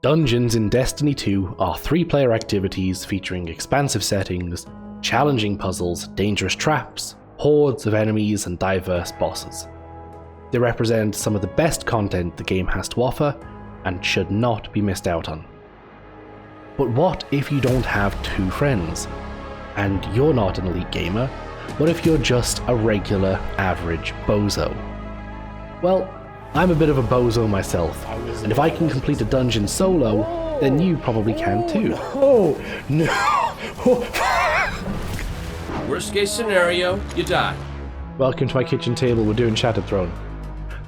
Dungeons in Destiny 2 are 3-player activities featuring expansive settings, challenging puzzles, dangerous traps, hordes of enemies, and diverse bosses. They represent some of the best content the game has to offer and should not be missed out on. But what if you don't have 2 friends? And you're not an elite gamer? What if you're just a regular, average bozo? Well, I'm a bit of a bozo myself, and if I can complete a dungeon solo, then you probably can too. Oh, no. Worst case scenario, you die. Welcome to my kitchen table, we're doing Shattered Throne.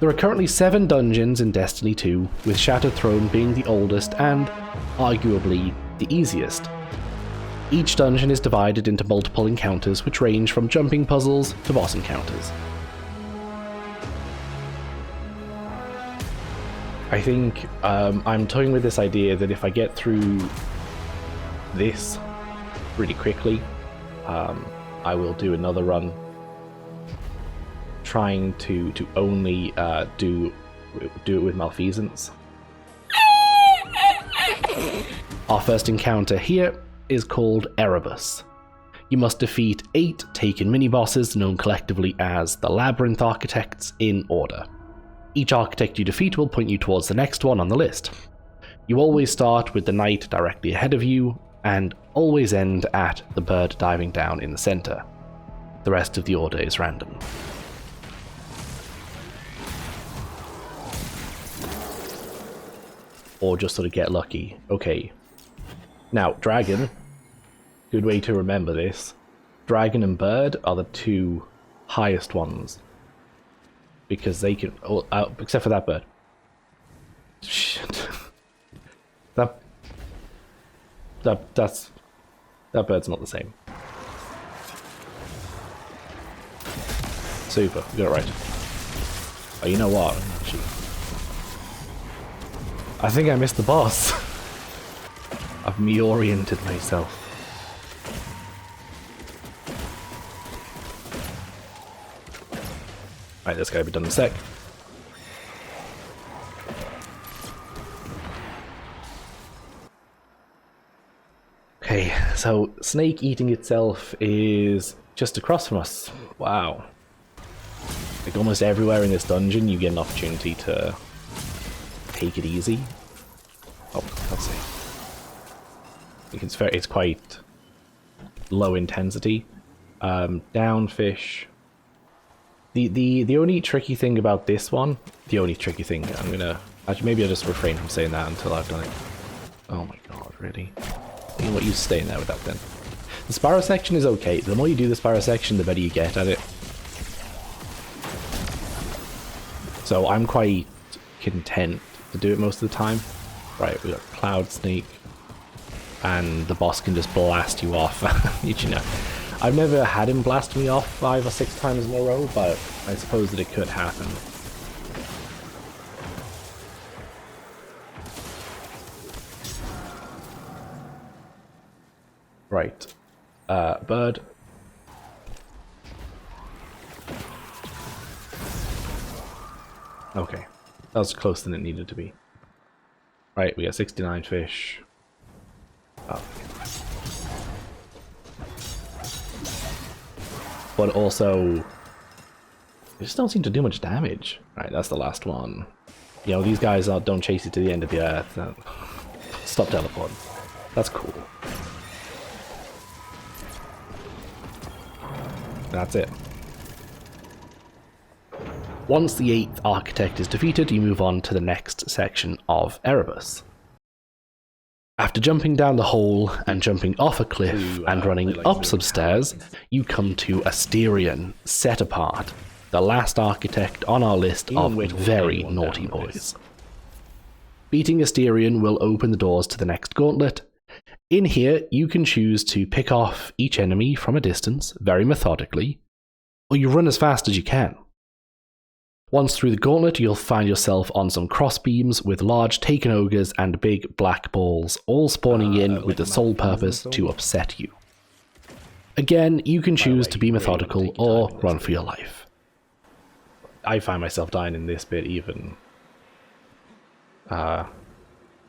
There are currently 7 dungeons in Destiny 2, with Shattered Throne being the oldest and, arguably, the easiest. Each dungeon is divided into multiple encounters which range from jumping puzzles to boss encounters. I think I'm toying with this idea that if I get through this really quickly, I will do another run trying to only do it with malfeasance. Our first encounter here is called Erebus. You must defeat 8 taken mini-bosses known collectively as the Labyrinth Architects in order. Each architect you defeat will point you towards the next one on the list. You always start with the knight directly ahead of you, and always end at the bird diving down in the center. The rest of the order is random. Or just sort of get lucky. Okay. Now, dragon. Good way to remember this. Dragon and bird are the 2 highest ones. Because they can, except for that bird. Shit. That bird's not the same. Super, you got it right. Oh, you know what? Actually, I think I missed the boss. I've me-oriented myself. Right, this gotta be done in a sec. Okay, so snake eating itself is just across from us. Wow. Like almost everywhere in this dungeon you get an opportunity to take it easy. Oh, let's see. I think it's quite low intensity. Down fish. The only tricky thing about this one, actually maybe I'll just refrain from saying that until I've done it. Oh my god, really? You know what, you stay in there with that then. The Sparrow section is okay. The more you do the Sparrow section, the better you get at it. So I'm quite content to do it most of the time. Right, we got Cloud Snake, and the boss can just blast you off. You know. I've never had him blast me off 5 or 6 times in a row, but I suppose that it could happen. Right. Bird. Okay. That was closer than it needed to be. Right, we got 69 fish. Oh, okay. But also, they just don't seem to do much damage. Right, that's the last one. You know, these guys don't chase you to the end of the earth. Stop teleporting. That's cool. That's it. Once the 8th architect is defeated, you move on to the next section of Erebus. After jumping down the hole and jumping off a cliff and running up some stairs, you come to Asterion, set apart, the last architect on our list of very naughty boys. Beating Asterion will open the doors to the next gauntlet. In here, you can choose to pick off each enemy from a distance, very methodically, or you run as fast as you can. Once through the gauntlet, you'll find yourself on some crossbeams with large taken ogres and big black balls, all spawning in with the sole purpose to upset you. Again, you can choose to be methodical or run for your life. I find myself dying in this bit even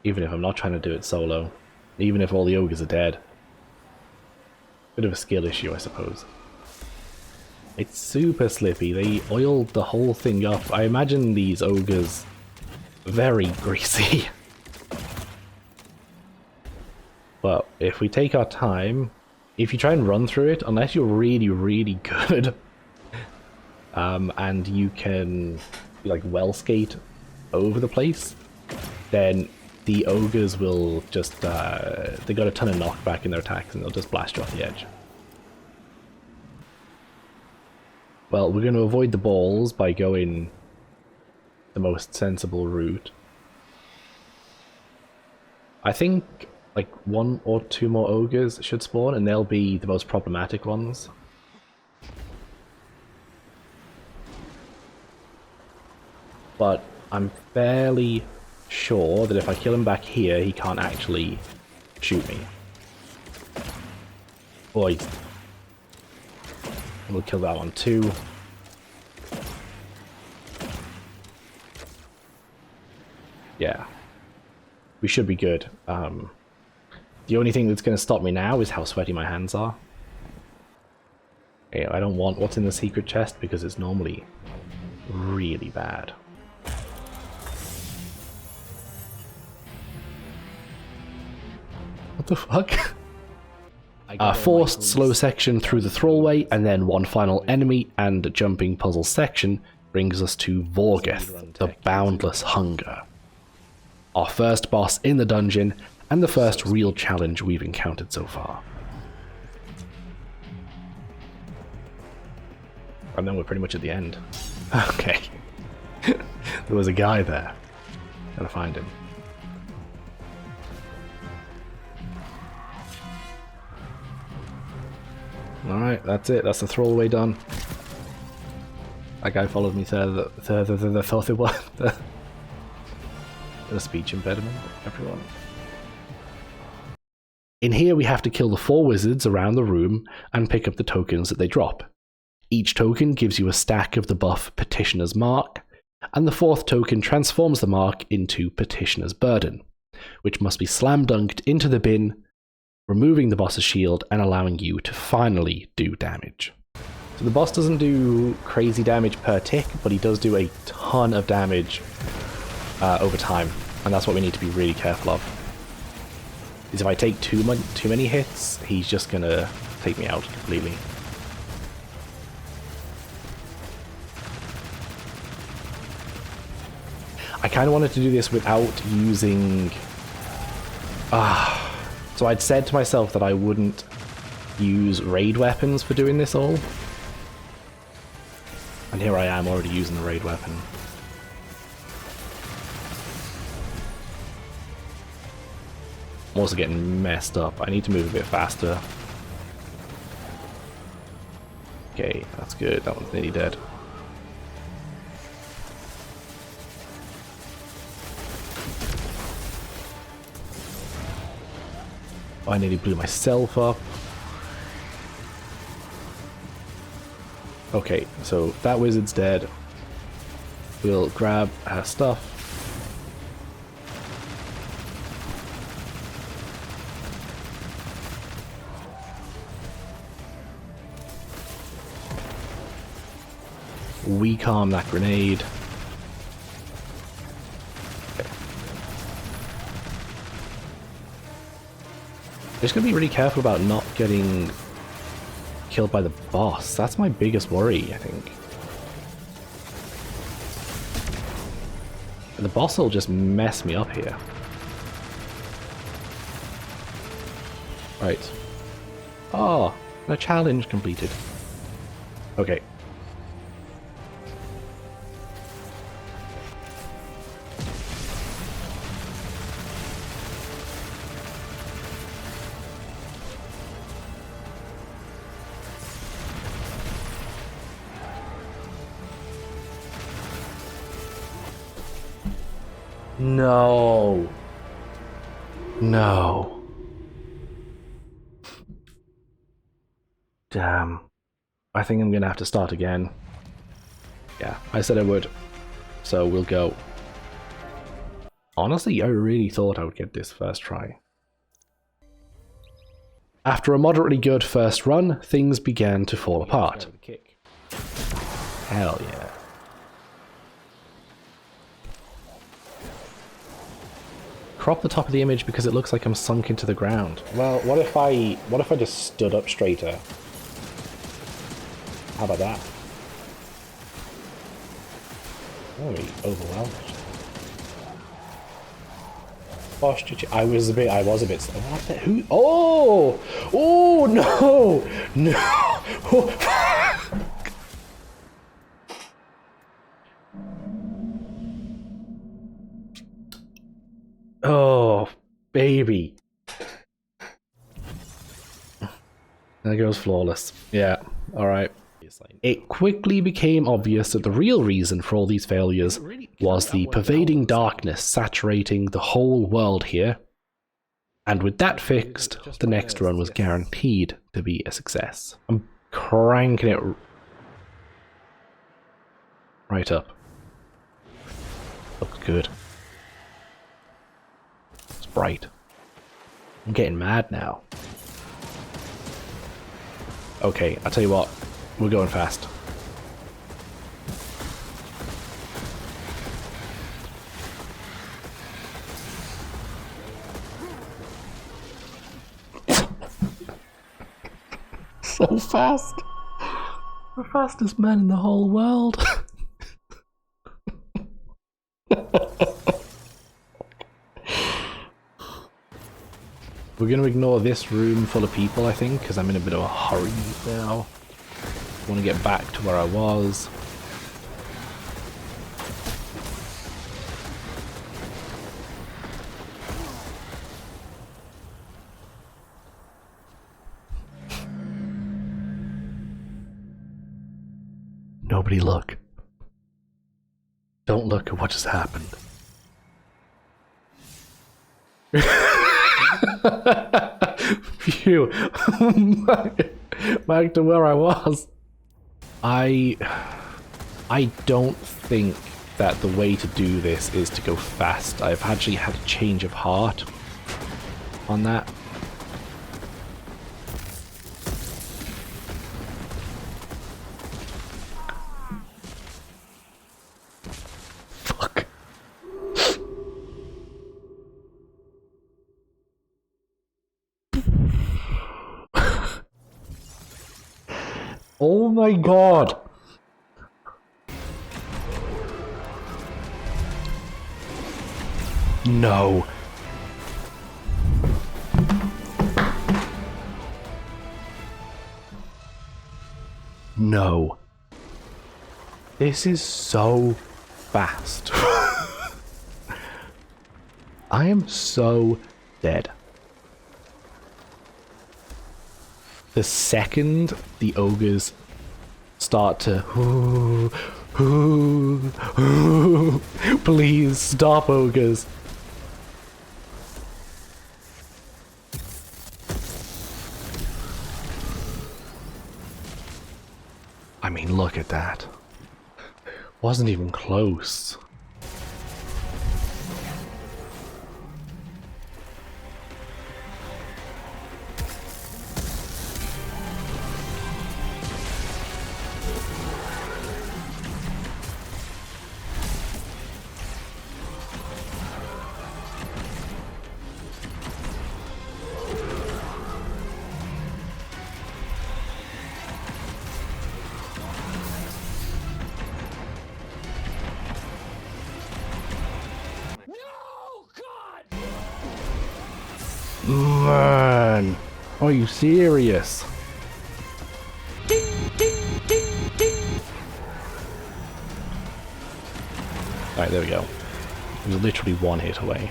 Even if I'm not trying to do it solo. Even if all the ogres are dead. Bit of a skill issue, I suppose. It's super slippy. They oiled the whole thing up. I imagine these ogres very greasy. But if we take our time, if you try and run through it, unless you're really, really good, and you can like well skate over the place, then the ogres will just, they got a ton of knockback in their attacks and they'll just blast you off the edge. Well, we're going to avoid the balls by going the most sensible route. I think like 1 or 2 more ogres should spawn and they'll be the most problematic ones. But I'm fairly sure that if I kill him back here, he can't actually shoot me. Boy, we'll kill that one too. Yeah, we should be good. The only thing that's going to stop me now is how sweaty my hands are. Okay, I don't want what's in the secret chest because it's normally really bad. What the fuck? A forced slow section through the thrallway, and then one final enemy and jumping puzzle section brings us to Vorgeth, the Boundless Hunger. Our first boss in the dungeon, and the first real challenge we've encountered so far. And then we're pretty much at the end. Okay. There was a guy there. Gotta find him. Alright, that's it. That's the throwaway done. That guy followed me to the filthy one. The speech impediment, everyone. In here we have to kill the 4 wizards around the room and pick up the tokens that they drop. Each token gives you a stack of the buff Petitioner's Mark, and the 4th token transforms the mark into Petitioner's Burden, which must be slam dunked into the bin, removing the boss's shield and allowing you to finally do damage. So the boss doesn't do crazy damage per tick, but he does do a ton of damage over time, and that's what we need to be really careful of. Is if I take too many hits, he's just gonna take me out completely. I kind of wanted to do this without using... So I'd said to myself that I wouldn't use raid weapons for doing this all. And here I am already using the raid weapon. I'm also getting messed up. I need to move a bit faster. Okay, that's good. That one's nearly dead. I nearly blew myself up. Okay, so that wizard's dead. We'll grab her stuff. We calm that grenade. Okay. Just gonna be really careful about not getting killed by the boss. That's my biggest worry, I think. The boss will just mess me up here. Right. Oh, a challenge completed. Okay. No. No. Damn. I think I'm gonna have to start again. Yeah, I said I would. So we'll go. Honestly, I really thought I would get this first try. After a moderately good first run, things began to fall apart. Hell yeah. Crop the top of the image because it looks like I'm sunk into the ground. Well, what if I just stood up straighter? How about that? Oh, overwhelmed. Posture. I was a bit. What the, who? Oh! Oh no! No! Oh, baby. That goes flawless. Yeah, alright. It quickly became obvious that the real reason for all these failures was the pervading darkness saturating the whole world here. And with that fixed, the next run was guaranteed to be a success. I'm cranking it right up. Looks good. It's bright. I'm getting mad now. Okay, I'll tell you what. We're going fast. So fast. The fastest man in the whole world. We're going to ignore this room full of people, I think, because I'm in a bit of a hurry now. I want to get back to where I was. Nobody look. Don't look at what just happened. Phew. Back to where I was. I don't think that the way to do this is to go fast. I've actually had a change of heart on that. Fuck. Oh my god. No. No. This is so fast. I am so dead. The second the ogres start to please stop, ogres. I mean, look at that. Wasn't even close. Man, are you serious? Ding, ding, ding, ding. Alright, there we go. It was literally one hit away.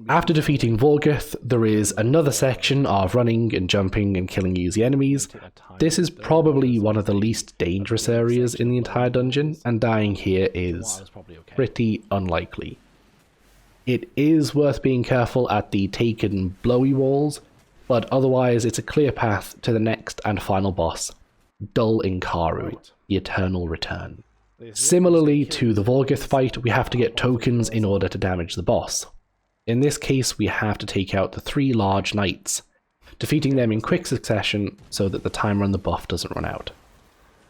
After defeating Vorgeth, there is another section of running and jumping and killing easy enemies. This is probably one of the least dangerous areas in the entire dungeon, and dying here is pretty unlikely. It is worth being careful at the taken blowy walls, but otherwise it's a clear path to the next and final boss, Dull Inkaru, the Eternal Return. Similarly to the Vorgeth fight, we have to get tokens in order to damage the boss. In this case, we have to take out the 3 large knights, defeating them in quick succession so that the timer on the buff doesn't run out.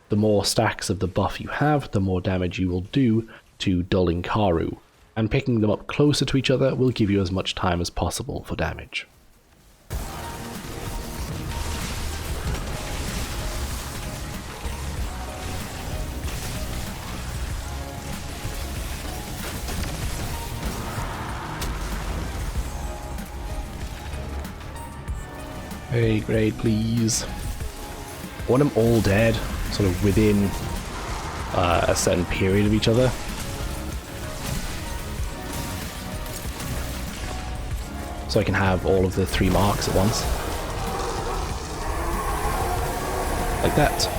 The more stacks of the buff you have, the more damage you will do to dulling Karu, and picking them up closer to each other will give you as much time as possible for damage. Hey, great, please. I want them all dead, sort of within a certain period of each other. So I can have all of the 3 marks at once. Like that.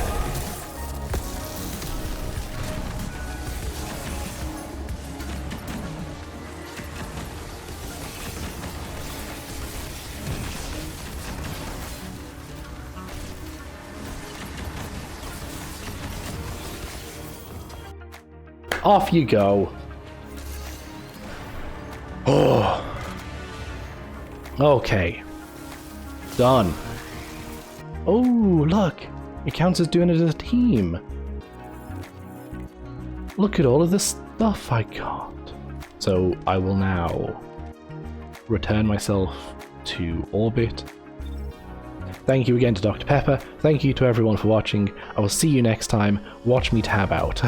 Off you go. Oh. Okay. Done. Oh, look. It counts as doing it as a team. Look at all of the stuff I got. So I will now return myself to orbit. Thank you again to Dr. Pepper. Thank you to everyone for watching. I will see you next time. Watch me tab out.